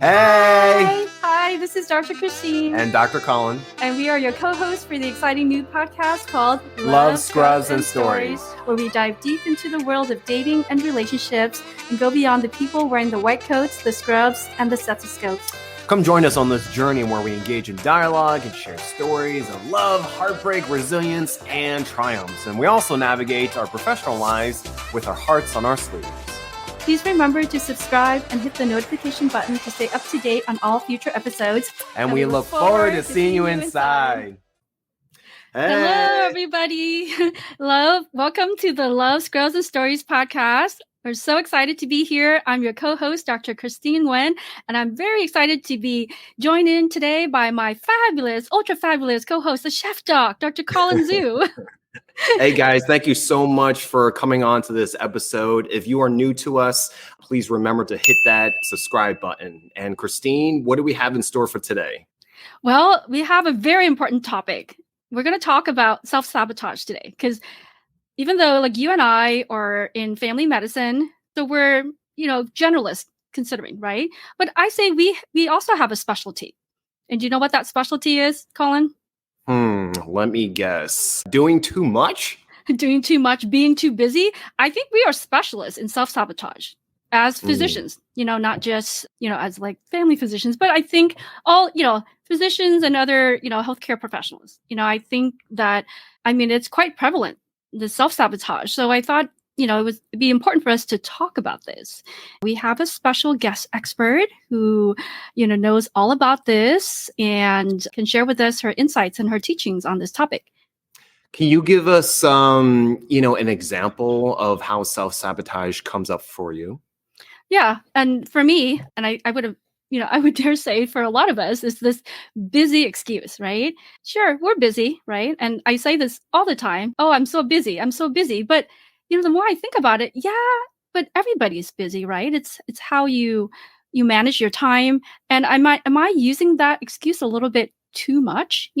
Hey! Hi, this is Dr. Christine. And Dr. Colin. And we are your co-hosts for the exciting new podcast called Love, Scrubs, and Stories, where we dive deep into the world of dating and relationships and go beyond the people wearing the white coats, the scrubs, and the stethoscopes. Come join us on this journey where we engage in dialogue and share stories of love, heartbreak, resilience, and triumphs. And we also navigate our professional lives with our hearts on our sleeves. Please remember to subscribe and hit the notification button to stay up to date on all future episodes. And we look forward to seeing you inside. Hey. Hello, everybody. Welcome to the Love, Scrubs, and Stories podcast. We're so excited to be here. I'm your co-host, Dr. Christine Nguyen, and I'm very excited to be joined in today by my fabulous, ultra fabulous co-host, the chef doc, Dr. Colin Zhu. Hey guys, thank you so much for coming on to this episode. If you are new to us, please remember to hit that subscribe button. And Christine, what do we have in store for today? Well, we have a very important topic. We're going to talk about self-sabotage today because even though like you and I are in family medicine, so we're, generalists considering, right? But I say we also have a specialty. And do you know what that specialty is, Colin? Let me guess. Doing too much? Doing too much, being too busy. I think we are specialists in self-sabotage as physicians, not just, as like family physicians, but I think all, physicians and other, healthcare professionals. I think that, it's quite prevalent, the self-sabotage. So I thought, it'd be important for us to talk about this. We have a special guest expert who, knows all about this and can share with us her insights and her teachings on this topic. Can you give us, an example of how self-sabotage comes up for you? Yeah. And for me, and I would have, I would dare say for a lot of us, is this busy excuse, right? Sure, we're busy, right? And I say this all the time. Oh, I'm so busy. I'm so busy. But the more I think about it, yeah, but everybody's busy, right? It's how you manage your time. And am I using that excuse a little bit too much,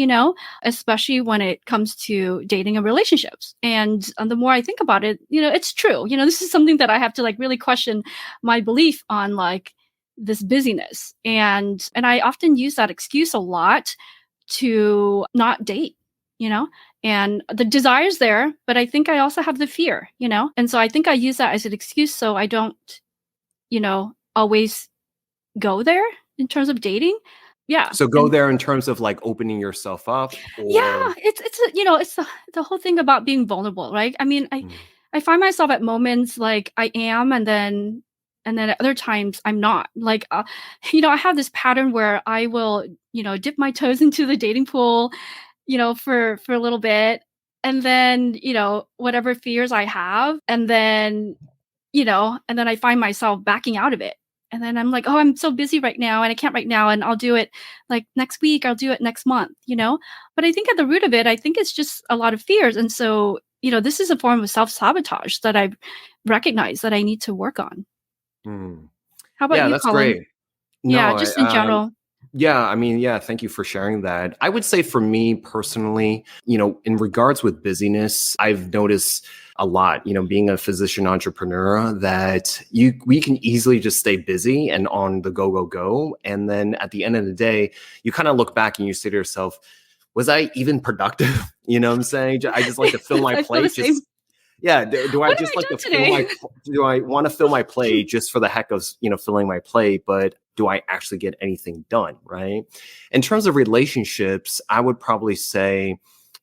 especially when it comes to dating and relationships. And the more I think about it, it's true. This is something that I have to like really question my belief on like this busyness. And I often use that excuse a lot to not date, and the desire's there, but I think I also have the fear, and so I think I use that as an excuse so I don't, always go there in terms of dating. Yeah. So go there in terms of like opening yourself up. Or... Yeah, it's the whole thing about being vulnerable, right? I find myself at moments like I am, and then at other times I'm not. Like, I have this pattern where I will, dip my toes into the dating pool, for a little bit, and then, whatever fears I have, and then I find myself backing out of it. And then I'm like, oh, I'm so busy right now and I can't right now. And I'll do it like next week. I'll do it next month, But I think at the root of it, I think it's just a lot of fears. And so, this is a form of self-sabotage that I've recognized that I need to work on. How about you, that's Colin? Great. No, yeah, just in general. Thank you for sharing that. I would say for me personally, in regards with busyness, I've noticed a lot, being a physician entrepreneur, that we can easily just stay busy and on the go. And then at the end of the day, you kind of look back and you say to yourself, was I even productive? You know what I'm saying? I just like to fill my plate. Do I just like to do I want to fill my plate just for the heck of, filling my plate, but do I actually get anything done, right? In terms of relationships, I would probably say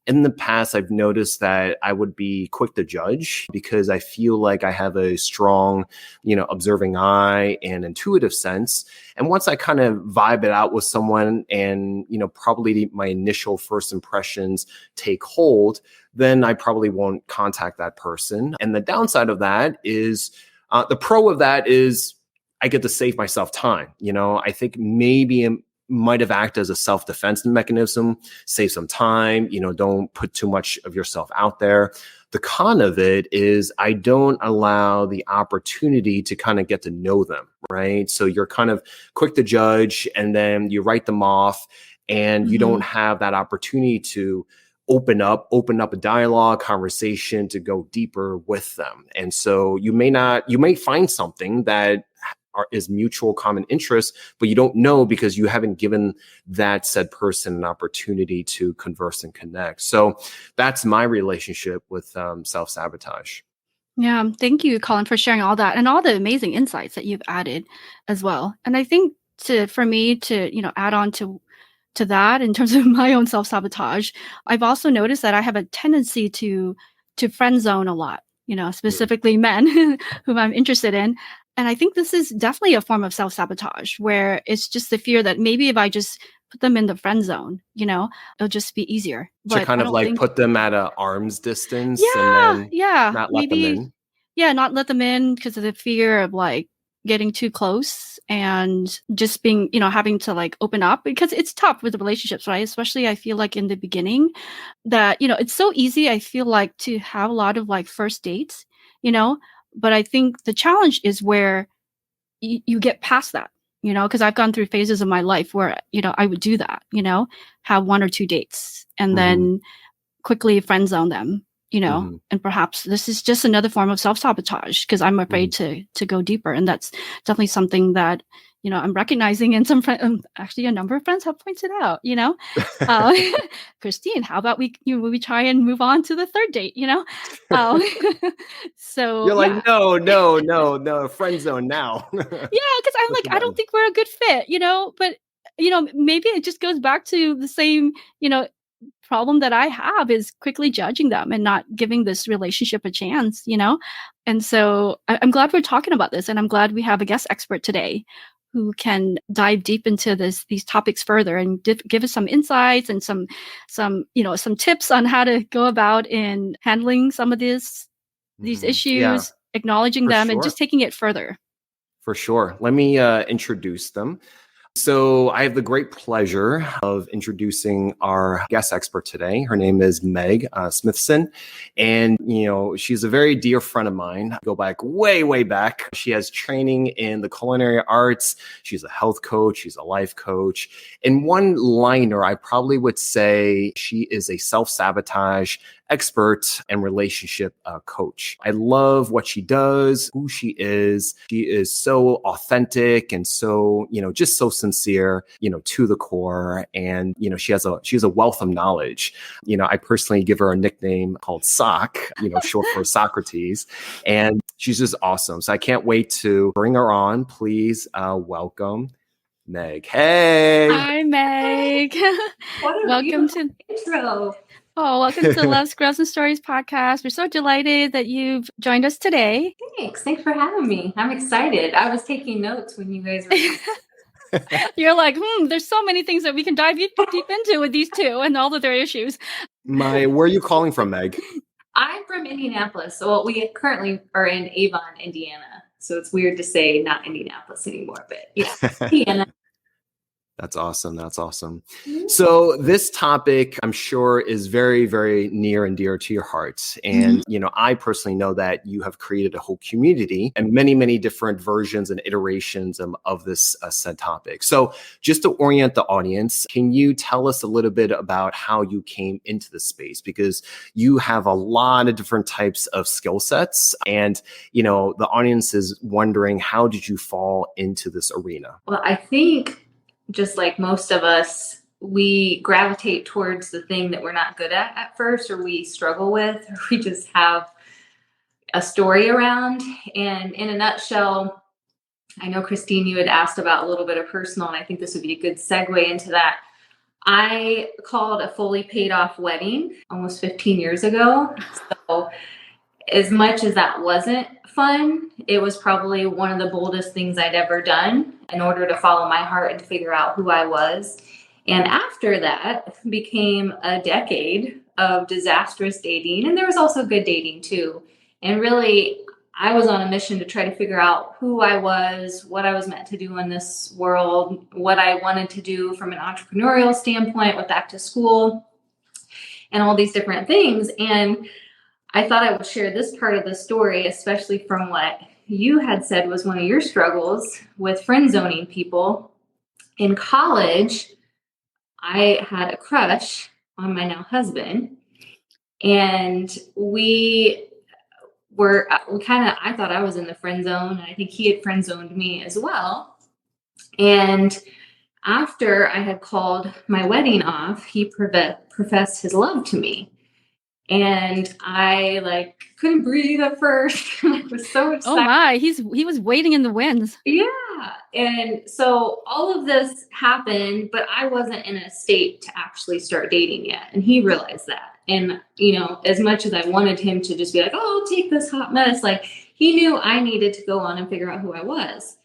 in the past, I've noticed that I would be quick to judge because I feel like I have a strong, observing eye and intuitive sense. And once I kind of vibe it out with someone and, probably my initial first impressions take hold, then I probably won't contact that person. And the downside of that is, the pro of that is I get to save myself time. I think maybe might have acted as a self-defense mechanism, save some time, don't put too much of yourself out there. The con of it is I don't allow the opportunity to kind of get to know them, right? So you're kind of quick to judge and then you write them off and you don't have that opportunity to open up a dialogue, conversation to go deeper with them. And so you may find something that is mutual common interest, but you don't know because you haven't given that said person an opportunity to converse and connect. So that's my relationship with self-sabotage. Yeah, thank you, Colin, for sharing all that and all the amazing insights that you've added as well. And I think for me to, add on to that in terms of my own self-sabotage, I've also noticed that I have a tendency to friend zone a lot, specifically men whom I'm interested in. And I think this is definitely a form of self-sabotage where it's just the fear that maybe if I just put them in the friend zone, it'll just be easier. To But kind I of don't like think. put them at an arm's distance and Yeah, then yeah, not let them maybe. in. Yeah, not let them in because of the fear of like getting too close and just being, having to like open up because it's tough with the relationships, right? Especially I feel like in the beginning that, it's so easy, I feel like, to have a lot of like first dates, but I think the challenge is where you get past that, because I've gone through phases of my life where, I would do that, have one or two dates and then quickly friend zone them, and perhaps this is just another form of self-sabotage because I'm afraid to go deeper. And that's definitely something that, I'm recognizing, and actually a number of friends have pointed out, uh, Christine, how about we try and move on to the third date, um, so You're like, yeah. no, friend zone now. Yeah, because I'm Push like, the I don't button. think we're a good fit, but maybe it just goes back to the same, problem that I have is quickly judging them and not giving this relationship a chance, And so I'm glad we're talking about this, and I'm glad we have a guest expert today who can dive deep into these topics further and give us some insights and some tips on how to go about in handling some of these Yeah, issues, acknowledging for them, and sure. just taking it further. For sure. Let me introduce them. So I have the great pleasure of introducing our guest expert today. Her name is Meg Smithson. And, she's a very dear friend of mine. I go back way, way back. She has training in the culinary arts. She's a health coach. She's a life coach. In one liner, I probably would say she is a self-sabotage expert and relationship coach. I love what she does, who she is. She is so authentic and so, just so sincere, to the core. And, she has a wealth of knowledge. I personally give her a nickname called Sock, short for Socrates. And she's just awesome. So I can't wait to bring her on. Please welcome Meg. Hey. Hi, Meg. What a Welcome beautiful to intro. welcome to Love, Scrubs, and Stories podcast. We're so delighted that you've joined us today. Thanks for having me. I'm excited. I was taking notes when you guys were. You're like, there's so many things that we can dive deep into with these two and all of their issues. Where are you calling from, Meg? I'm from Indianapolis. So we currently are in Avon, Indiana. So it's weird to say not Indianapolis anymore, but yeah, Indiana. That's awesome. That's awesome. So this topic, I'm sure, is very, very near and dear to your heart. And, I personally know that you have created a whole community and many, many different versions and iterations of this said topic. So just to orient the audience, can you tell us a little bit about how you came into the space? Because you have a lot of different types of skill sets. And, the audience is wondering, how did you fall into this arena? Well, I think just like most of us, we gravitate towards the thing that we're not good at first, or we struggle with, or we just have a story around. And in a nutshell, I know, Christine, you had asked about a little bit of personal, and I think this would be a good segue into that. I called a fully paid off wedding almost 15 years ago. So as much as that wasn't fun, it was probably one of the boldest things I'd ever done in order to follow my heart and to figure out who I was. And after that became a decade of disastrous dating. And there was also good dating too. And really, I was on a mission to try to figure out who I was, what I was meant to do in this world, what I wanted to do from an entrepreneurial standpoint, with back to school, and all these different things. And I thought I would share this part of the story, especially from what you had said was one of your struggles with friend zoning people. In college, I had a crush on my now husband, and we I thought I was in the friend zone, and I think he had friend zoned me as well. And after I had called my wedding off, he professed his love to me. And I couldn't breathe at first. I was so excited. Oh my, he was waiting in the winds. Yeah. And so all of this happened, but I wasn't in a state to actually start dating yet. And he realized that. And, as much as I wanted him to just be like, oh, I'll take this hot mess, he knew I needed to go on and figure out who I was.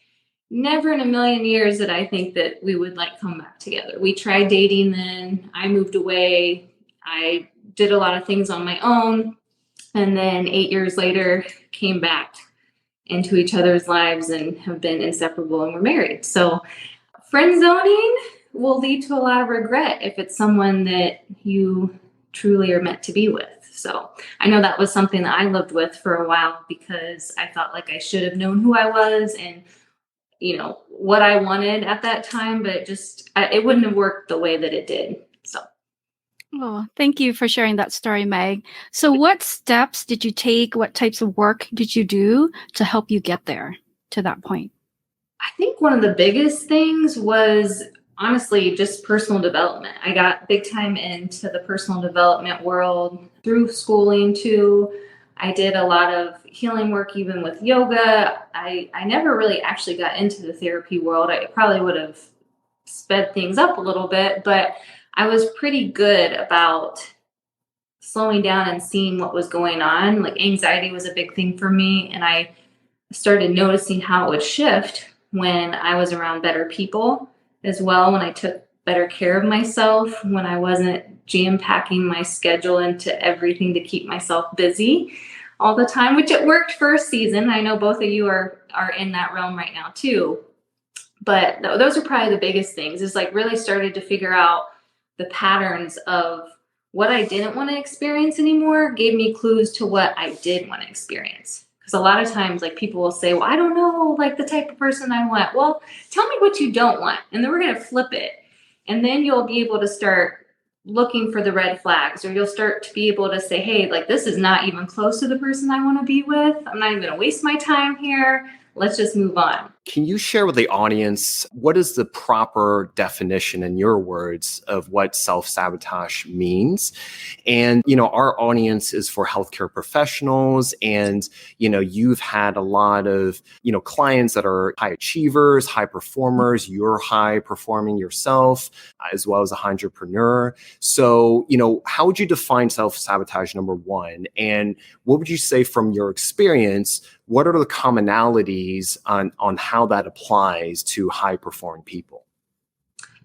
Never in a million years did I think that we would come back together. We tried dating then. I moved away. I did a lot of things on my own. And then 8 years later, came back into each other's lives and have been inseparable, and we're married. So friend zoning will lead to a lot of regret if it's someone that you truly are meant to be with. So I know that was something that I lived with for a while, because I felt like I should have known who I was and what I wanted at that time, but it wouldn't have worked the way that it did. So. Oh, thank you for sharing that story, Meg. So what steps did you take? What types of work did you do to help you get there to that point? I think one of the biggest things was honestly just personal development. I got big time into the personal development world through schooling too. I did a lot of healing work, even with yoga. I never really actually got into the therapy world. I probably would have sped things up a little bit, but I was pretty good about slowing down and seeing what was going on. Anxiety was a big thing for me. And I started noticing how it would shift when I was around better people as well, when I took better care of myself, when I wasn't jam-packing my schedule into everything to keep myself busy all the time, which it worked for a season. I know both of you are in that realm right now too. But those are probably the biggest things, is really started to figure out the patterns of what I didn't want to experience anymore, gave me clues to what I did want to experience. Because a lot of times, people will say, well, I don't know, the type of person I want. Well, tell me what you don't want. And then we're going to flip it. And then you'll be able to start looking for the red flags, or you'll start to be able to say, hey, this is not even close to the person I want to be with. I'm not even going to waste my time here. Let's just move on. Can you share with the audience, what is the proper definition in your words of what self-sabotage means? And, our audience is for healthcare professionals, and, you've had a lot of, clients that are high achievers, high performers. You're high performing yourself, as well as a entrepreneur. So, how would you define self-sabotage, number one? And what would you say from your experience, what are the commonalities on how that applies to high-performing people?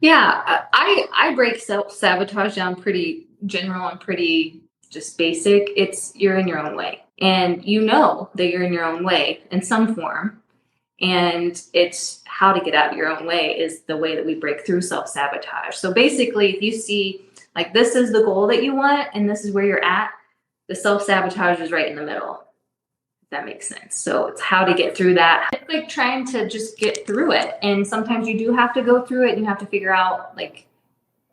Yeah, I break self-sabotage down pretty general and pretty just basic. It's you're in your own way. And you know that you're in your own way in some form. And it's how to get out of your own way is the way that we break through self-sabotage. So basically, if you see this is the goal that you want and this is where you're at, the self-sabotage is right in the middle. That makes sense. So it's how to get through that. It's trying to just get through it. And sometimes you do have to go through it and you have to figure out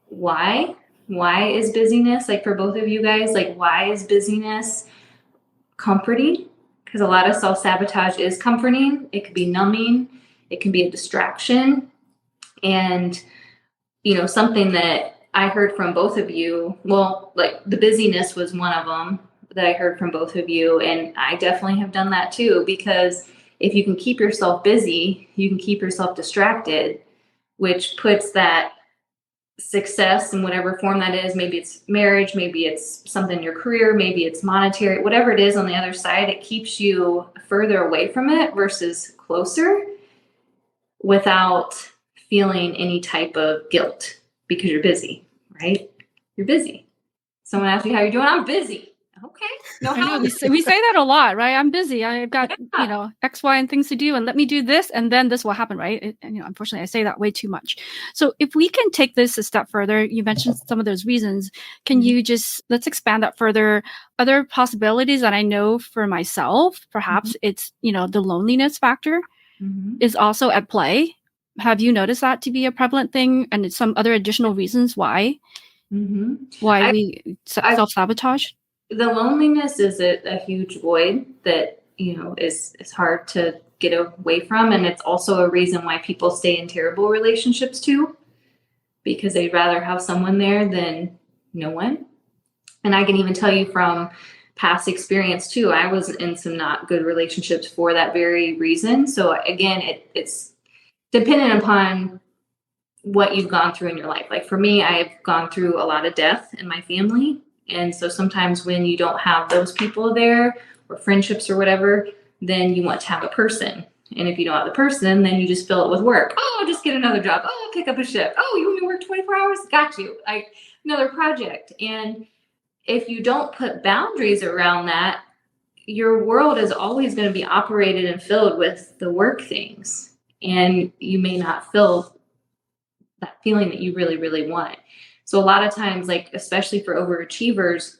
why is busyness, for both of you guys, why is busyness comforting? Because a lot of self-sabotage is comforting. It could be numbing. It can be a distraction. And, something that I heard from both of you, the busyness was one of them that I heard from both of you. And I definitely have done that too, because if you can keep yourself busy, you can keep yourself distracted, which puts that success in whatever form that is. Maybe it's marriage, maybe it's something in your career, maybe it's monetary, whatever it is on the other side, it keeps you further away from it versus closer without feeling any type of guilt because you're busy, right? You're busy. Someone asks you how you're doing. I'm busy. Okay. No, I know, we say that a lot, right? I'm busy. I've got, X, Y, and things to do, and let me do this, and then this will happen, right? And unfortunately, I say that way too much. So if we can take this a step further, you mentioned some of those reasons. Can you let's expand that further? Other possibilities that I know for myself, perhaps it's, the loneliness factor is also at play. Have you noticed that to be a prevalent thing? And some other additional reasons why we self-sabotage? The loneliness is a huge void that, is hard to get away from. And it's also a reason why people stay in terrible relationships too, because they'd rather have someone there than no one. And I can even tell you from past experience too, I was in some not good relationships for that very reason. So again, it's dependent upon what you've gone through in your life. Like for me, I've gone through a lot of death in my family. And so sometimes when you don't have those people there or friendships or whatever, then you want to have a person. And if you don't have the person, then you just fill it with work. Oh, just get another job. Oh, pick up a shift. Oh, you want to work 24 hours? Got you. Like another project. And if you don't put boundaries around that, your world is always going to be operated and filled with the work things. And you may not feel that feeling that you really, really want. So a lot of times, like, especially for overachievers,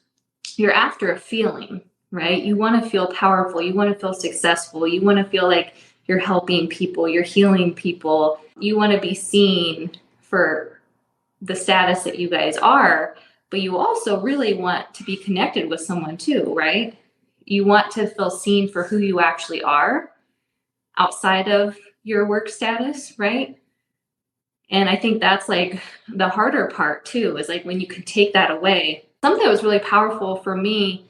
you're after a feeling, right? You want to feel powerful. You want to feel successful. You want to feel like you're helping people, you're healing people. You want to be seen for the status that you guys are, but you also really want to be connected with someone too, right? You want to feel seen for who you actually are outside of your work status, right? And I think that's like the harder part too, is like when you can take that away. Something that was really powerful for me,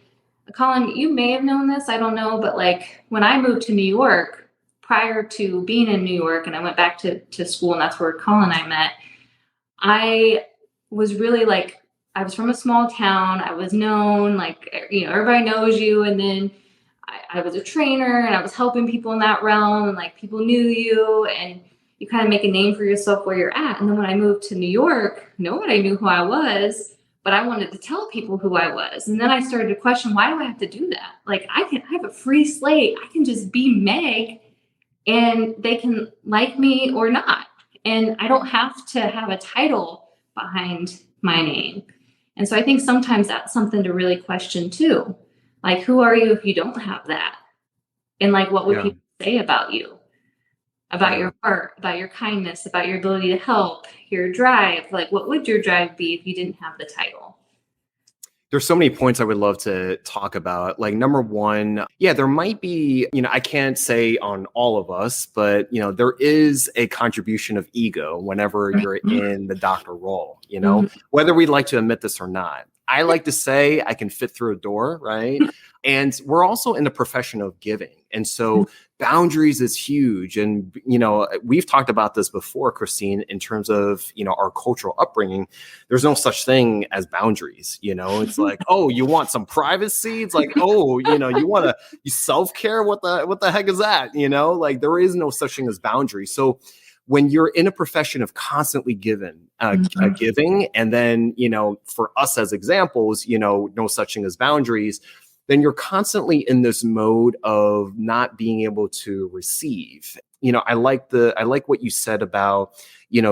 Colin, you may have known this, I don't know, but like when I moved to New York, prior to being in New York, and I went back to school, and that's where Colin and I met, I was really like, I was from a small town. I was known, like, everybody knows you. And then I was a trainer and I was helping people in that realm, and like people knew you and you kind of make a name for yourself where you're at. And then when I moved to New York, nobody knew who I was, but I wanted to tell people who I was. And then I started to question, why do I have to do that? Like I have a free slate. I can just be Meg and they can like me or not. And I don't have to have a title behind my name. And so I think sometimes that's something to really question too. Like, who are you if you don't have that? And like, what would people say about you? About your heart, about your kindness, about your ability to help, your drive? Like, what would your drive be if you didn't have the title? There's so many points I would love to talk about. Like number one, there might be, I can't say on all of us, but, there is a contribution of ego whenever you're in the doctor role, whether we'd like to admit this or not. I like to say I can fit through a door, right? And we're also in the profession of giving. And so boundaries is huge. And, we've talked about this before, Christine, in terms of, our cultural upbringing. There's no such thing as boundaries. It's like, oh, you want some privacy? It's like, oh, you self-care? What the heck is that? Like there is no such thing as boundaries. So when you're in a profession of constantly giving, and then, for us as examples, no such thing as boundaries, then you're constantly in this mode of not being able to receive. I like what you said about,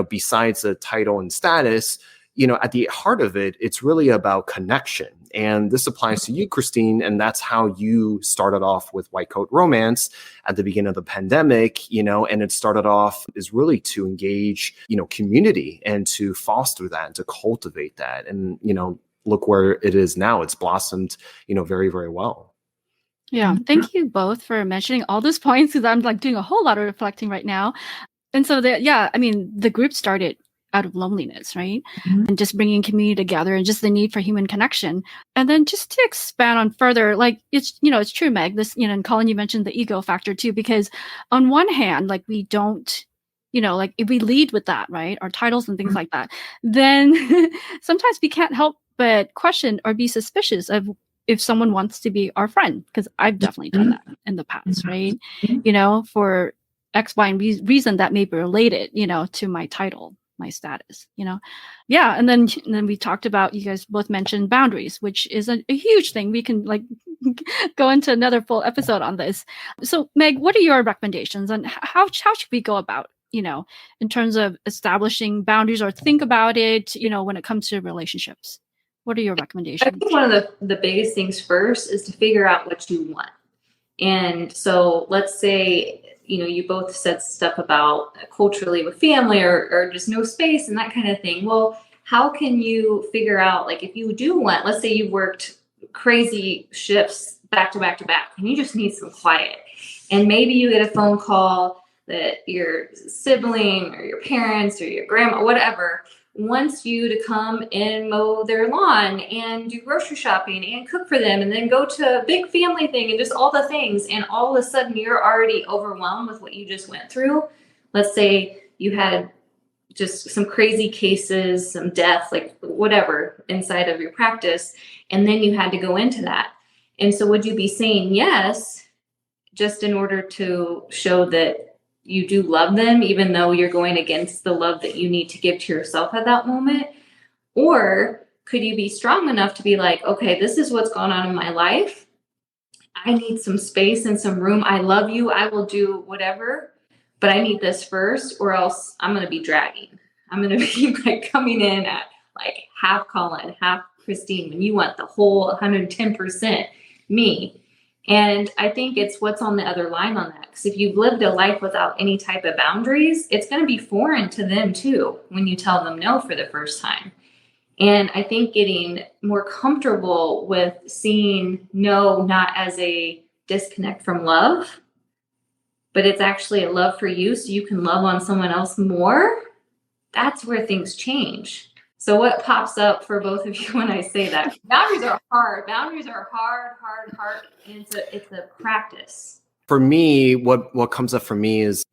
besides the title and status, at the heart of it, it's really about connection. And this applies to you, Christine, and that's how you started off with White Coat Romance at the beginning of the pandemic, and it started off is really to engage, community and to foster that and to cultivate that. And, look where it is now. It's blossomed, very, very well. Yeah. Thank you both for mentioning all those points, because I'm like doing a whole lot of reflecting right now. And so the group started out of loneliness, right? And just bringing community together and just the need for human connection. And then just to expand on further, like it's true, Meg, this, and Colin, you mentioned the ego factor too, because on one hand, like we don't, like if we lead with that, right? Our titles and things like that, then sometimes we can't help but question or be suspicious of if someone wants to be our friend, because I've definitely done that in the past, right? For X, Y, and reason that may be related, to my title, my status, and then we talked about, you guys both mentioned boundaries, which is a huge thing. We can like go into another full episode on this. So Meg, what are your recommendations on how should we go about, in terms of establishing boundaries, or think about it, when it comes to relationships? What are your recommendations? I think one of the biggest things first is to figure out what you want. And so let's say, you both said stuff about culturally with family or just no space and that kind of thing. Well, how can you figure out, like, if you do want, let's say you've worked crazy shifts back to back to back, and you just need some quiet. And maybe you get a phone call that your sibling or your parents or your grandma, whatever, wants you to come and mow their lawn and do grocery shopping and cook for them and then go to a big family thing and just all the things. And all of a sudden you're already overwhelmed with what you just went through. Let's say you had just some crazy cases, some death, like whatever inside of your practice. And then you had to go into that. And so would you be saying yes, just in order to show that you do love them, even though you're going against the love that you need to give to yourself at that moment? Or could you be strong enough to be like, okay, this is what's going on in my life. I need some space and some room. I love you. I will do whatever, but I need this first, or else I'm going to be dragging. I'm going to be like coming in at like half Colin, half Christine, when you want the whole 110% me. And I think it's what's on the other line on that. Because if you've lived a life without any type of boundaries, it's going to be foreign to them too when you tell them no for the first time. And I think getting more comfortable with seeing no not as a disconnect from love, but it's actually a love for you so you can love on someone else more, that's where things change. So what pops up for both of you when I say that? Boundaries are hard. Boundaries are hard. And it's a practice. For me, what comes up for me is,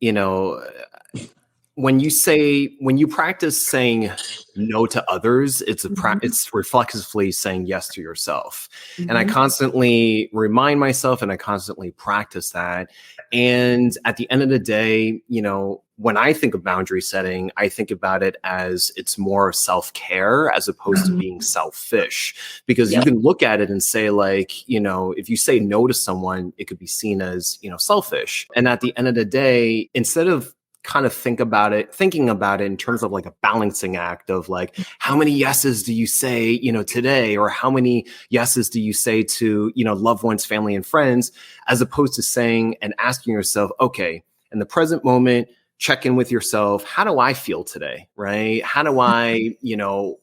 when you practice saying no to others, it's it's reflexively saying yes to yourself. Mm-hmm. And I constantly remind myself and I constantly practice that. And at the end of the day, when I think of boundary setting, I think about it as it's more self-care as opposed to being selfish, because you can look at it and say like, if you say no to someone, it could be seen as, selfish. And at the end of the day, instead of kind of thinking about it in terms of like a balancing act of like, how many yeses do you say, today, or how many yeses do you say to, loved ones, family and friends, as opposed to saying and asking yourself, okay, in the present moment, check in with yourself. How do I feel today? Right? How do I,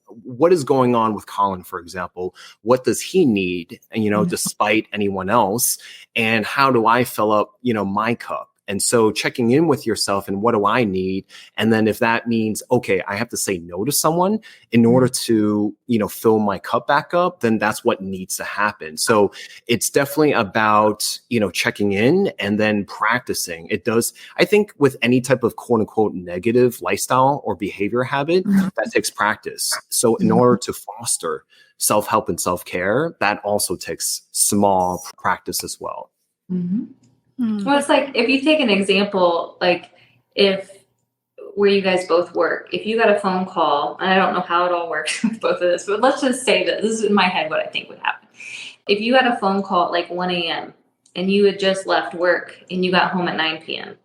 what is going on with Colin, for example? What does he need? And, despite anyone else, and how do I fill up, my cup? And so checking in with yourself and what do I need? And then if that means, okay, I have to say no to someone in order to, fill my cup back up, then that's what needs to happen. So it's definitely about, checking in and then practicing. It does, I think with any type of quote unquote negative lifestyle or behavior habit, that takes practice. So in order to foster self-help and self-care, that also takes small practice as well. Mm-hmm. Well, it's like, if you take an example, like where you guys both work, if you got a phone call, and I don't know how it all works with both of this, but let's just say that this is in my head what I think would happen. If you had a phone call at like 1 a.m. and you had just left work and you got home at 9 p.m.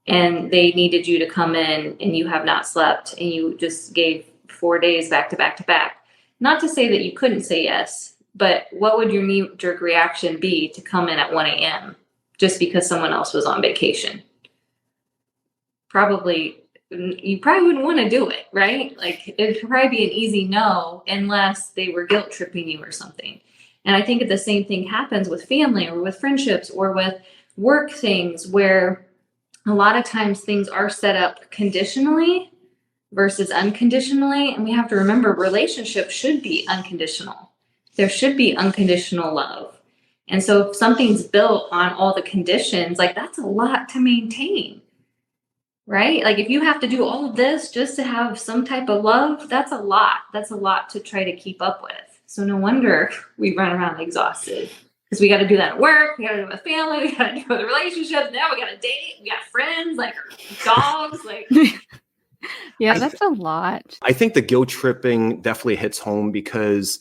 and they needed you to come in and you have not slept and you just gave 4 days back to back to back, not to say that you couldn't say yes, but what would your knee-jerk reaction be to come in at 1 a.m.? Just because someone else was on vacation? You probably wouldn't want to do it, right? Like it'd probably be an easy no, unless they were guilt tripping you or something. And I think the same thing happens with family or with friendships or with work things, where a lot of times things are set up conditionally versus unconditionally. And we have to remember relationships should be unconditional. There should be unconditional love. And so if something's built on all the conditions, like that's a lot to maintain, right? Like if you have to do all of this just to have some type of love, that's a lot. That's a lot to try to keep up with. So no wonder we run around exhausted, because we got to do that at work. We got to do it with family. We got to do it with relationships. Now we got to date. We got friends, like dogs, like. Yeah, that's a lot. I think the guilt tripping definitely hits home because,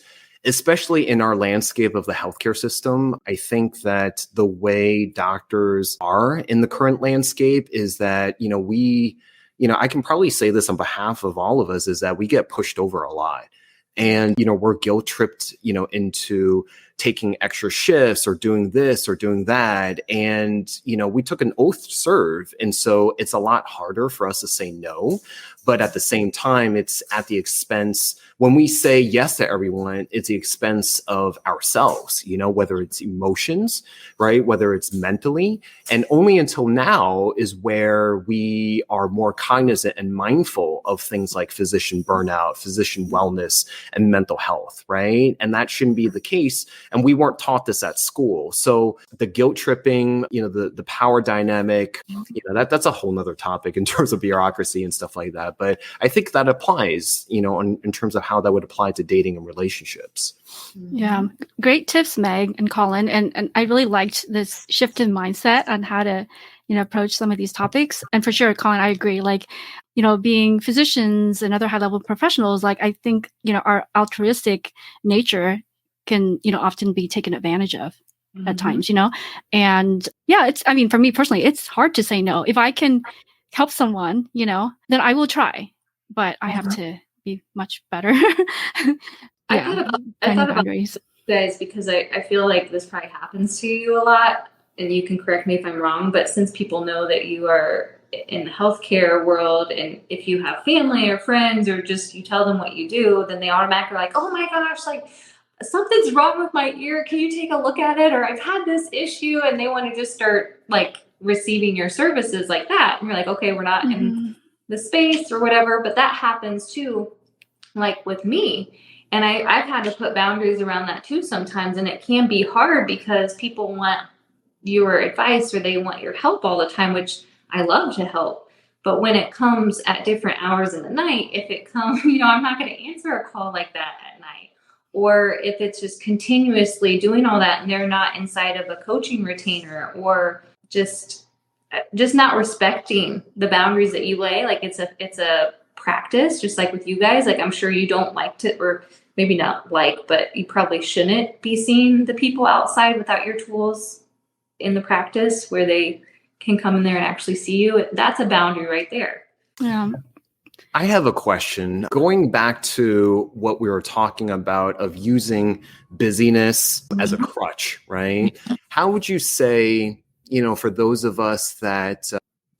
especially in our landscape of the healthcare system, I think that the way doctors are in the current landscape is that, I can probably say this on behalf of all of us, is that we get pushed over a lot. And, we're guilt tripped, into taking extra shifts or doing this or doing that. And, we took an oath to serve. And so it's a lot harder for us to say no. But at the same time, it's at the expense. When we say yes to everyone, it's the expense of ourselves, whether it's emotions, right? Whether it's mentally. And only until now is where we are more cognizant and mindful of things like physician burnout, physician wellness, and mental health, right? And that shouldn't be the case. And we weren't taught this at school. So the guilt tripping, the power dynamic, that's a whole nother topic in terms of bureaucracy and stuff like that. But I think that applies, in terms of how that would apply to dating and relationships. Yeah. Great tips, Meg and Colin. And I really liked this shift in mindset on how to, approach some of these topics. And for sure, Colin, I agree. Like, being physicians and other high-level professionals, like I think, our altruistic nature can, often be taken advantage of at times, And yeah, for me personally, it's hard to say no. If I can help someone, then I will try. But I have to be much better. I thought about you guys because I feel like this probably happens to you a lot, and you can correct me if I'm wrong, but since people know that you are in the healthcare world, and if you have family or friends or just you tell them what you do, then they automatically are like, oh my gosh, like something's wrong with my ear. Can you take a look at it? Or I've had this issue, and they want to just start like receiving your services like that. And you're like, okay, we're not in the space or whatever, but that happens too, like with me. And I've had to put boundaries around that too sometimes. And it can be hard because people want your advice or they want your help all the time, which I love to help. But when it comes at different hours in the night, if it comes, I'm not going to answer a call like that at night. Or if it's just continuously doing all that and they're not inside of a coaching retainer, or just not respecting the boundaries that you lay. Like it's a practice, just like with you guys. Like I'm sure you don't like to, or maybe not like, but you probably shouldn't be seeing the people outside without your tools in the practice where they can come in there and actually see you. That's a boundary right there. Yeah. I have a question. Going back to what we were talking about of using busyness as a crutch, right? How would you say, for those of us that,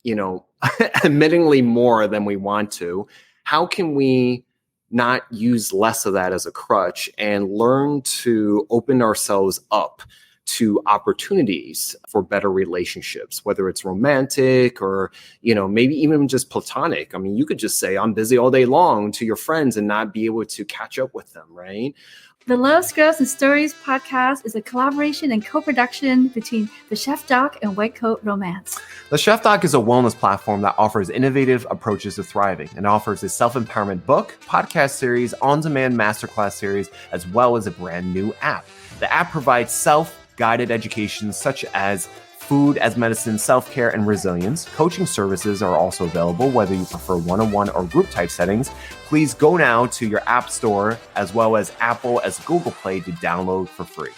admittingly more than we want to, how can we not use less of that as a crutch and learn to open ourselves up to opportunities for better relationships, whether it's romantic or, maybe even just platonic? I mean, you could just say, I'm busy all day long to your friends and not be able to catch up with them, right? The Love, Scrubs, and Stories podcast is a collaboration and co-production between The Chef Doc and White Coat Romance. The Chef Doc is a wellness platform that offers innovative approaches to thriving and offers a self-empowerment book, podcast series, on-demand masterclass series, as well as a brand new app. The app provides self-guided education such as food as medicine, self-care, and resilience. Coaching services are also available, whether you prefer one-on-one or group type settings. Please go now to your app store as well as Apple as Google Play to download for free.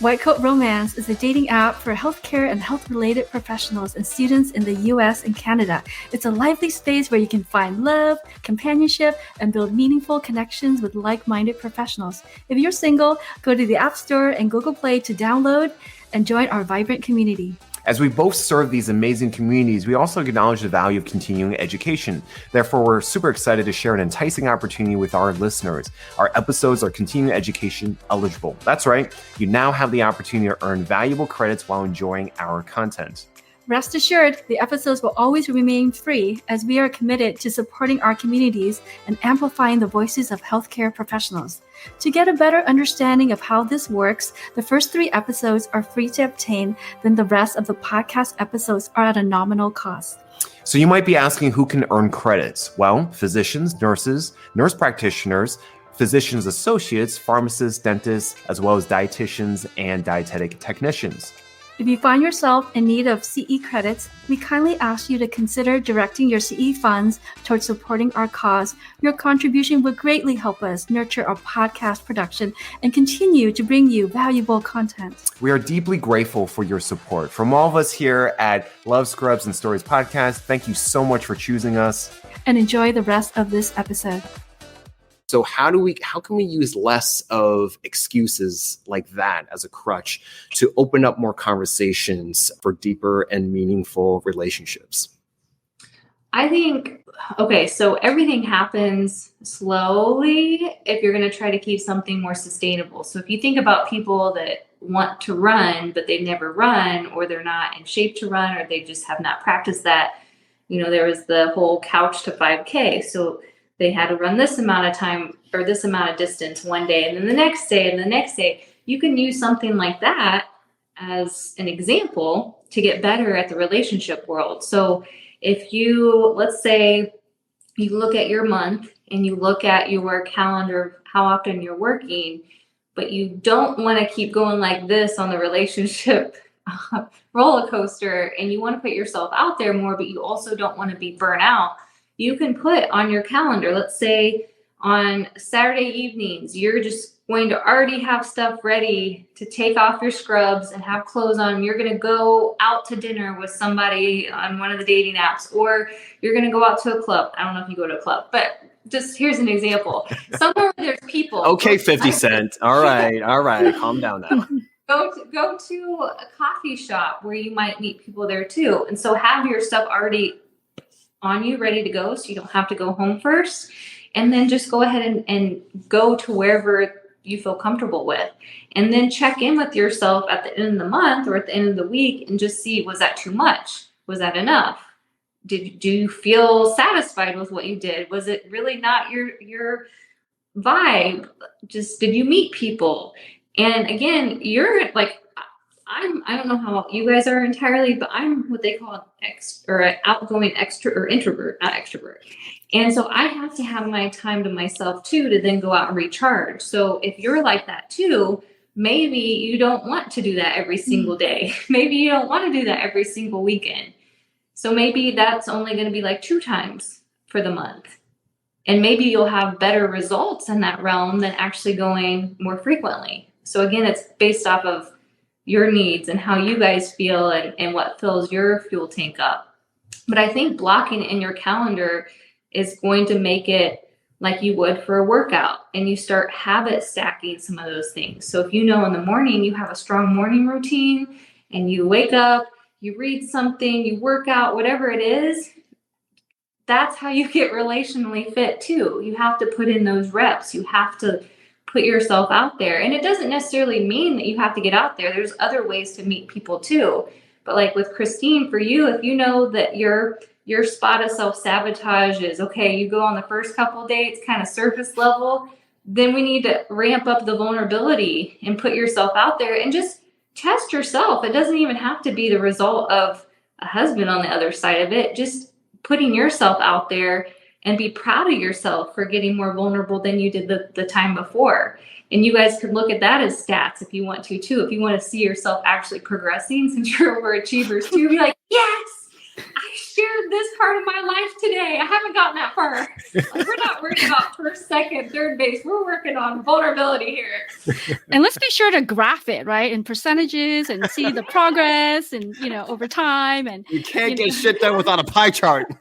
White Coat Romance is a dating app for healthcare and health-related professionals and students in the US and Canada. It's a lively space where you can find love, companionship, and build meaningful connections with like-minded professionals. If you're single, go to the App Store and Google Play to download and join our vibrant community. As we both serve these amazing communities, we also acknowledge the value of continuing education. Therefore, we're super excited to share an enticing opportunity with our listeners. Our episodes are continuing education eligible. That's right, you now have the opportunity to earn valuable credits while enjoying our content. Rest assured, the episodes will always remain free as we are committed to supporting our communities and amplifying the voices of healthcare professionals. To get a better understanding of how this works, the first 3 episodes are free to obtain, then the rest of the podcast episodes are at a nominal cost. So you might be asking who can earn credits? Well, physicians, nurses, nurse practitioners, physicians associates, pharmacists, dentists, as well as dietitians and dietetic technicians. If you find yourself in need of CE credits, we kindly ask you to consider directing your CE funds towards supporting our cause. Your contribution would greatly help us nurture our podcast production and continue to bring you valuable content. We are deeply grateful for your support. From all of us here at Love, Scrubs, and Stories podcast, thank you so much for choosing us. And enjoy the rest of this episode. So how can we use less of excuses like that as a crutch to open up more conversations for deeper and meaningful relationships? I think, okay, so everything happens slowly if you're going to try to keep something more sustainable. So if you think about people that want to run, but they've never run, or they're not in shape to run, or they just have not practiced that, there was the whole couch to 5K. So they had to run this amount of time or this amount of distance one day, and then the next day, and the next day. You can use something like that as an example to get better at the relationship world. So if you, let's say you look at your month and you look at your calendar of how often you're working, but you don't want to keep going like this on the relationship roller coaster, and you want to put yourself out there more, but you also don't want to be burnt out, you can put on your calendar, let's say on Saturday evenings, you're just going to already have stuff ready to take off your scrubs and have clothes on. You're going to go out to dinner with somebody on one of the dating apps, or you're going to go out to a club. I don't know if you go to a club, but just here's an example. Somewhere where there's people. Okay, 50 Cent. All right. Calm down now. Go to a coffee shop where you might meet people there too. And so have your stuff already on you, ready to go, so you don't have to go home first. And then just go ahead and go to wherever you feel comfortable with. And then check in with yourself at the end of the month or at the end of the week and just see, was that too much? Was that enough? Do you feel satisfied with what you did? Was it really not your vibe? Just, did you meet people? And again, you're like, I don't know how you guys are entirely, but I'm what they call an outgoing extra or introvert, not extrovert. And so I have to have my time to myself too, to then go out and recharge. So if you're like that too, maybe you don't want to do that every single day. Maybe you don't want to do that every single weekend. So maybe that's only going to be like 2 times for the month. And maybe you'll have better results in that realm than actually going more frequently. So again, it's based off of your needs and how you guys feel and what fills your fuel tank up. But I think blocking it in your calendar is going to make it like you would for a workout, and you start habit stacking some of those things. So if in the morning you have a strong morning routine and you wake up, you read something, you work out, whatever it is, that's how you get relationally fit too. You have to put in those reps. You have to put yourself out there. And it doesn't necessarily mean that you have to get out there. There's other ways to meet people too. But like with Christine, for you, if you know that your spot of self-sabotage is, okay, you go on the first couple dates, kind of surface level, then we need to ramp up the vulnerability and put yourself out there and just test yourself. It doesn't even have to be the result of a husband on the other side of it. Just putting yourself out there and be proud of yourself for getting more vulnerable than you did the time before. And you guys could look at that as stats if you want to too. If you want to see yourself actually progressing, since you're overachievers too, be like, yes, I shared this part of my life today. I haven't gotten that far. We're not worried about first, second, third base. We're working on vulnerability here. And let's be sure to graph it, right? In percentages and see the progress and, over time. And you can't get shit done without a pie chart.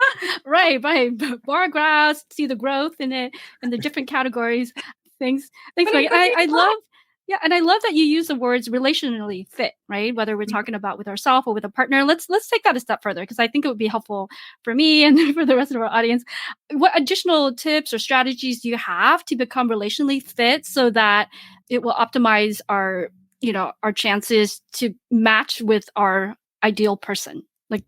Right. Bar graphs, see the growth in it and the different categories. Things like I love. Yeah. And I love that you use the words relationally fit, right? Whether we're talking about with ourselves or with a partner. Let's take that a step further, because I think it would be helpful for me and for the rest of our audience. What additional tips or strategies do you have to become relationally fit so that it will optimize our chances to match with our ideal person? Like,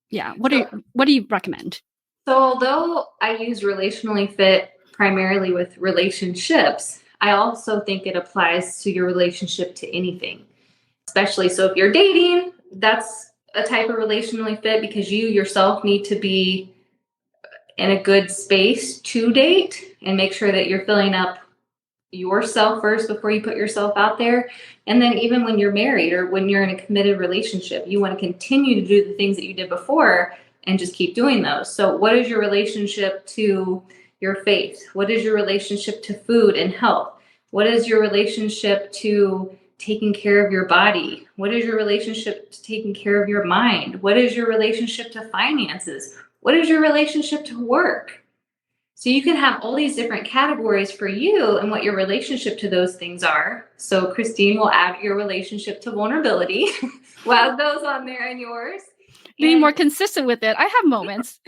yeah. What do you recommend? So although I use relationally fit primarily with relationships, I also think it applies to your relationship to anything, especially so if you're dating, that's a type of relationally fit because you yourself need to be in a good space to date and make sure that you're filling up yourself first before you put yourself out there. And then even when you're married or when you're in a committed relationship, you want to continue to do the things that you did before and just keep doing those. So what is your relationship to your faith? What is your relationship to food and health? What is your relationship to taking care of your body? What is your relationship to taking care of your mind? What is your relationship to finances? What is your relationship to work? So you can have all these different categories for you and what your relationship to those things are. So Christine will add your relationship to vulnerability. We'll add those on there and yours. Being more consistent with it. I have moments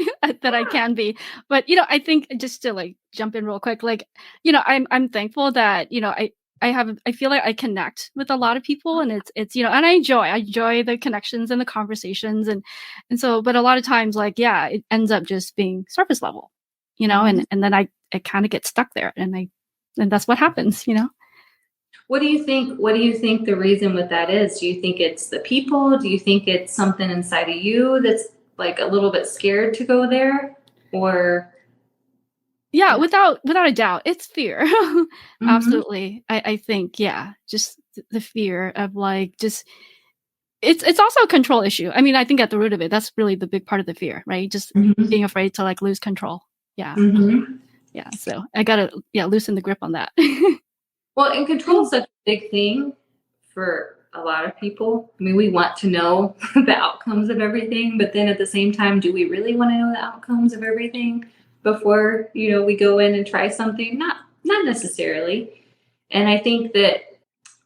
that I can be, but I think just to like jump in real quick, like, I'm thankful that, I feel like I connect with a lot of people, and it's, and I enjoy the connections and the conversations. And so, but a lot of times, like, yeah, it ends up just being surface level, and then I kind of get stuck there, and that's what happens. What do you think the reason with that is? Do you think it's the people? Do you think it's something inside of you that's like a little bit scared to go there? Or yeah, without a doubt, it's fear. Absolutely. I think, yeah, just the fear of like, just it's also a control issue. I mean, I think at the root of it, that's really the big part of the fear, right? Just being afraid to like lose control. Yeah. Yeah. So I gotta loosen the grip on that. Well, and control is such a big thing for a lot of people. I mean, we want to know the outcomes of everything, but then at the same time, do we really want to know the outcomes of everything before, we go in and try something? Not necessarily. And I think that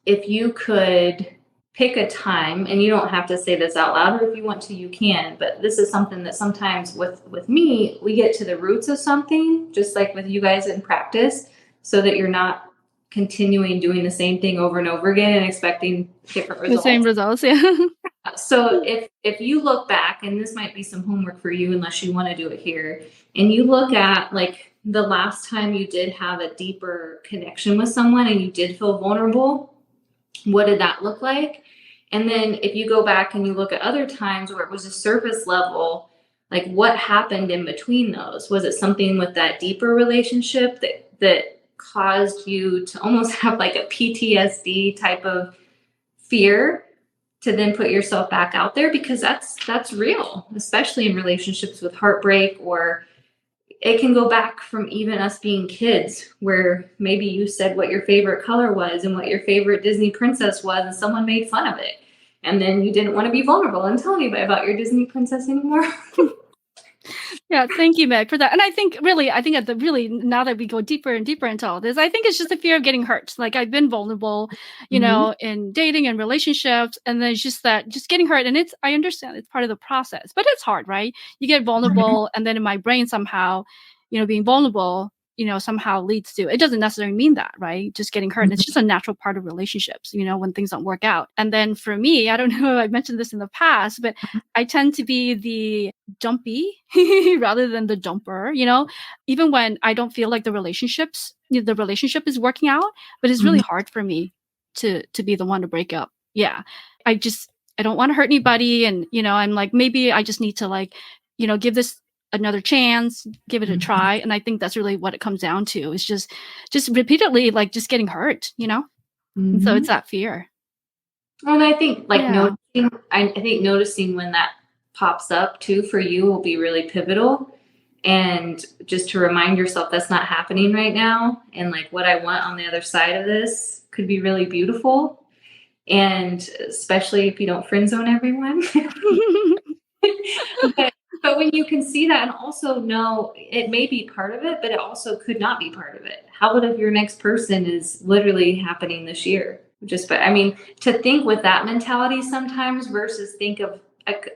if you could pick a time, and you don't have to say this out loud, or if you want to, you can, but this is something that sometimes with me, we get to the roots of something, just like with you guys in practice, so that you're not continuing doing the same thing over and over again and expecting different results. The same results, yeah. So if you look back, and this might be some homework for you unless you want to do it here, and you look at like the last time you did have a deeper connection with someone and you did feel vulnerable, what did that look like? And then if you go back and you look at other times where it was a surface level, like what happened in between those? Was it something with that deeper relationship that caused you to almost have like a PTSD type of fear to then put yourself back out there? Because that's real, especially in relationships with heartbreak, or it can go back from even us being kids, where maybe you said what your favorite color was and what your favorite Disney princess was, and someone made fun of it. And then you didn't want to be vulnerable and tell anybody about your Disney princess anymore. Yeah, thank you, Meg, for that. And I think now that we go deeper and deeper into all this, I think it's just the fear of getting hurt. Like I've been vulnerable, in dating and relationships, and then it's just getting hurt. And I understand it's part of the process, but it's hard, right? You get vulnerable, and then in my brain somehow, being vulnerable, somehow leads to, it doesn't necessarily mean that, right? Just getting hurt. And it's just a natural part of relationships, when things don't work out. And then for me, I don't know, I mentioned this in the past, but I tend to be the jumpy rather than the jumper, even when I don't feel like the relationship is working out, but it's really hard for me to be the one to break up. Yeah. I don't want to hurt anybody. And, I'm like, maybe I just need to like, give this another chance, give it a try. And I think that's really what it comes down to, is just repeatedly, like just getting hurt, And so it's that fear. And I think noticing when that pops up too for you will be really pivotal. And just to remind yourself that's not happening right now. And like what I want on the other side of this could be really beautiful. And especially if you don't friend zone everyone. But when you can see that and also know it may be part of it, but it also could not be part of it. How about if your next person is literally happening this year? To think with that mentality sometimes versus think of,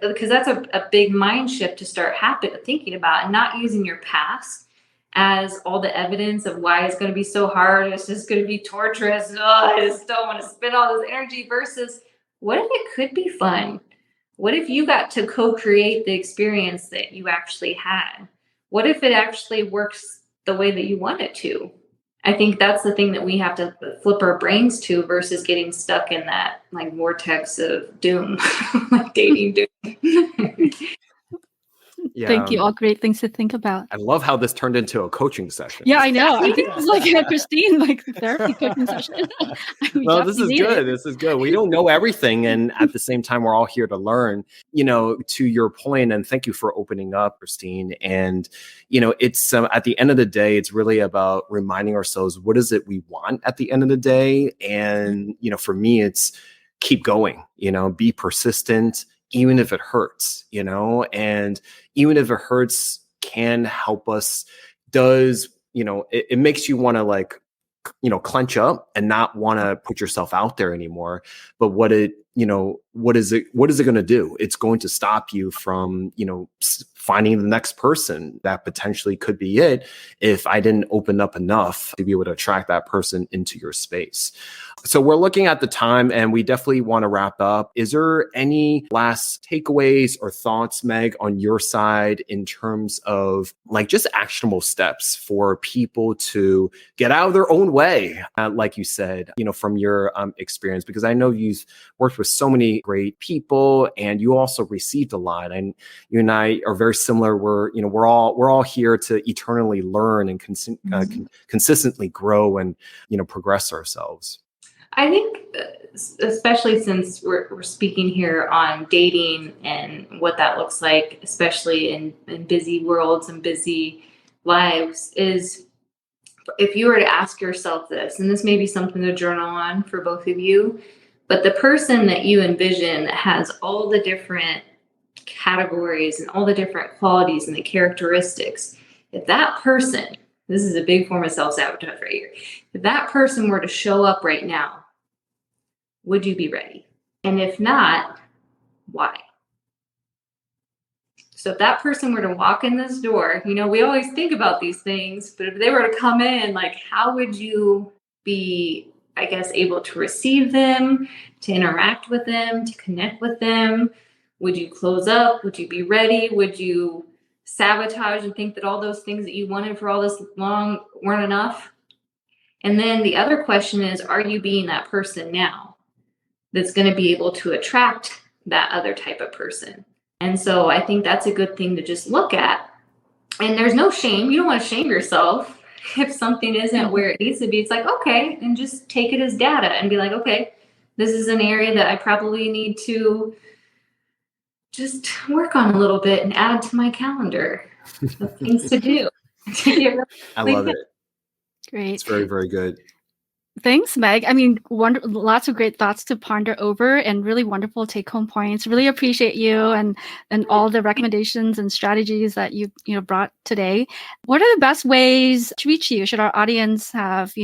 because that's a big mind shift to start thinking about, and not using your past as all the evidence of why it's going to be so hard. It's just going to be torturous. I just don't want to spend all this energy, versus what if it could be fun? What if you got to co-create the experience that you actually had? What if it actually works the way that you want it to? I think that's the thing that we have to flip our brains to, versus getting stuck in that like vortex of doom, like dating doom. Yeah. Thank you. All great things to think about. I love how this turned into a coaching session. Yeah, I know. I think it's like a Christine, like therapy coaching session. Well, this is good. This is good. We don't know everything. And at the same time, we're all here to learn, to your point. And thank you for opening up, Christine. And, it's at the end of the day, it's really about reminding ourselves, what is it we want at the end of the day? And, for me, it's keep going, be persistent, even if it hurts, and even if it hurts, can help us does, it makes you want to like, clench up and not want to put yourself out there anymore. But what is it going to do? It's going to stop you from, finding the next person that potentially could be it if I didn't open up enough to be able to attract that person into your space. So we're looking at the time and we definitely want to wrap up. Is there any last takeaways or thoughts, Meg, on your side in terms of like just actionable steps for people to get out of their own way, like you said, from your experience? Because I know you've worked with so many great people and you also received a lot. And you and I are very similar. We're all here to eternally learn and consistently grow and progress ourselves. I think, especially since we're speaking here on dating and what that looks like, especially in busy worlds and busy lives, is if you were to ask yourself this, and this may be something to journal on for both of you, but the person that you envision that has all the different categories and all the different qualities and the characteristics, if that person, this is a big form of self-sabotage right here, if that person were to show up right now, would you be ready? And if not, why? So if that person were to walk in this door, we always think about these things, but if they were to come in, like, how would you be, I guess, able to receive them, to interact with them, to connect with them? Would you close up? Would you be ready? Would you sabotage and think that all those things that you wanted for all this long weren't enough? And then the other question is, are you being that person now that's going to be able to attract that other type of person? And so I think that's a good thing to just look at. And there's no shame. You don't want to shame yourself if something isn't where it needs to be. It's like, okay, and just take it as data and be like, okay, this is an area that I probably need to just work on a little bit and add to my calendar of things to do. I love it. Great. It's very, very good. Thanks, Meg. I mean, lots of great thoughts to ponder over and really wonderful take-home points. Really appreciate you and all the recommendations and strategies that you brought today. What are the best ways to reach you? Should our audience have,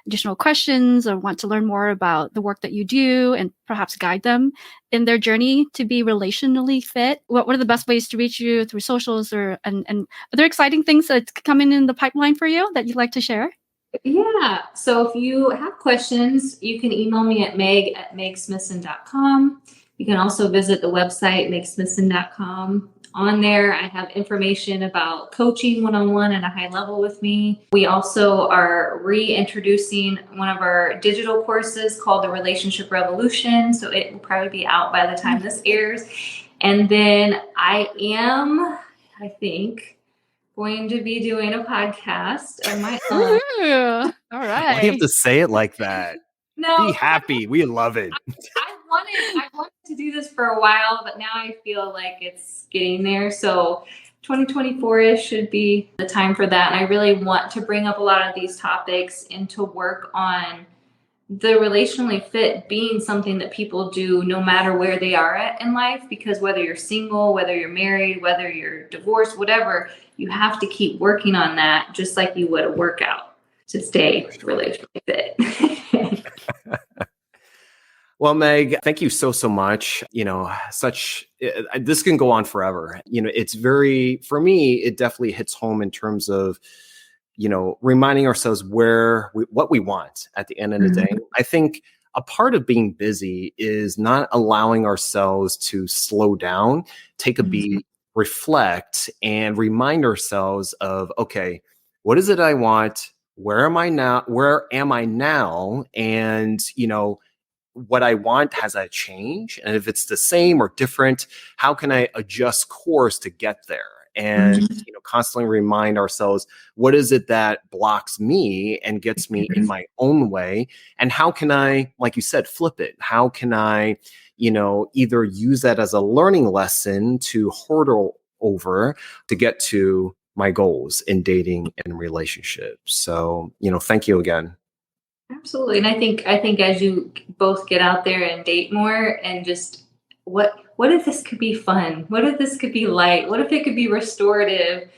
additional questions or want to learn more about the work that you do and perhaps guide them in their journey to be relationally fit? What are the best ways to reach you through socials and are there exciting things that's coming in the pipeline for you that you'd like to share? Yeah. So if you have questions, you can email me at meg@megsmithson.com. You can also visit the website, megsmithson.com. On there, I have information about coaching one-on-one at a high level with me. We also are reintroducing one of our digital courses called the Relationship Revolution. So it will probably be out by the time this airs. And then I think, going to be doing a podcast of my own. Ooh, all right. Why do you have to say it like that? No, be happy. We love it. I wanted to do this for a while, but now I feel like it's getting there. So 2024-ish should be the time for that. And I really want to bring up a lot of these topics and to work on the relationally fit being something that people do no matter where they are at in life, because whether you're single, whether you're married, whether you're divorced, whatever, you have to keep working on that just like you would a workout to stay relationally fit. Well, Meg, thank you so much. This can go on forever. It's for me, it definitely hits home in terms of, reminding ourselves what we want at the end of the day. I think a part of being busy is not allowing ourselves to slow down, take a beat, reflect, and remind ourselves of, okay, what is it I want? Where am I now? And, what I want, has that changed? And if it's the same or different, how can I adjust course to get there? And constantly remind ourselves, what is it that blocks me and gets me in my own way? And how can I, like you said, flip it? How can I, either use that as a learning lesson to hurdle over to get to my goals in dating and relationships? So, thank you again. Absolutely. And I think as you both get out there and date more and just what if this could be fun? What if this could be light? What if it could be restorative?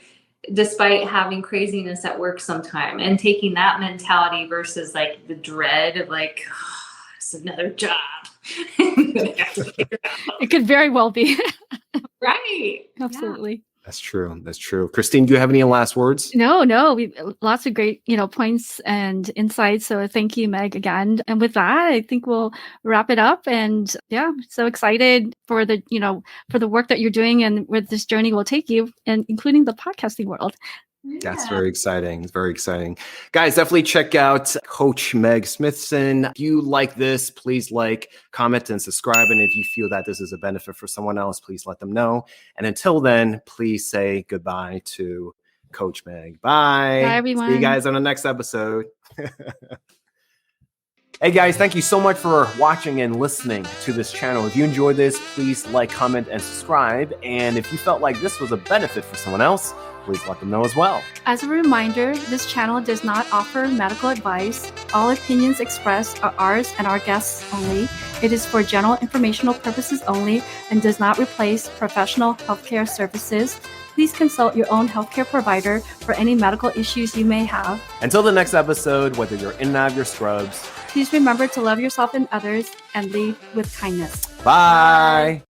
despite having craziness at work sometime, and taking that mentality versus like the dread of like, oh, it's another job. I'm gonna have to figure out. It could very well be. Right. Absolutely. That's true. That's true. Christine, do you have any last words? No, we lots of great, points and insights. So thank you, Meg, again. And with that, I think we'll wrap it up. And yeah, so excited for the, for the work that you're doing and where this journey will take you, and including the podcasting world. That's very exciting. It's very exciting. Guys, definitely check out Coach Meg Smithson. If you like this, please like, comment, and subscribe. And if you feel that this is a benefit for someone else, please let them know. And until then, please say goodbye to Coach Meg. Bye. Bye, everyone. See you guys on the next episode. Hey guys, thank you so much for watching and listening to this channel. If you enjoyed this, please like, comment, and subscribe. And if you felt like this was a benefit for someone else, please let them know as well. As a reminder, this channel does not offer medical advice. All opinions expressed are ours and our guests only. It is for general informational purposes only and does not replace professional healthcare services. Please consult your own healthcare provider for any medical issues you may have. Until the next episode, whether you're in and out of your scrubs, Please remember to love yourself and others and lead with kindness. bye.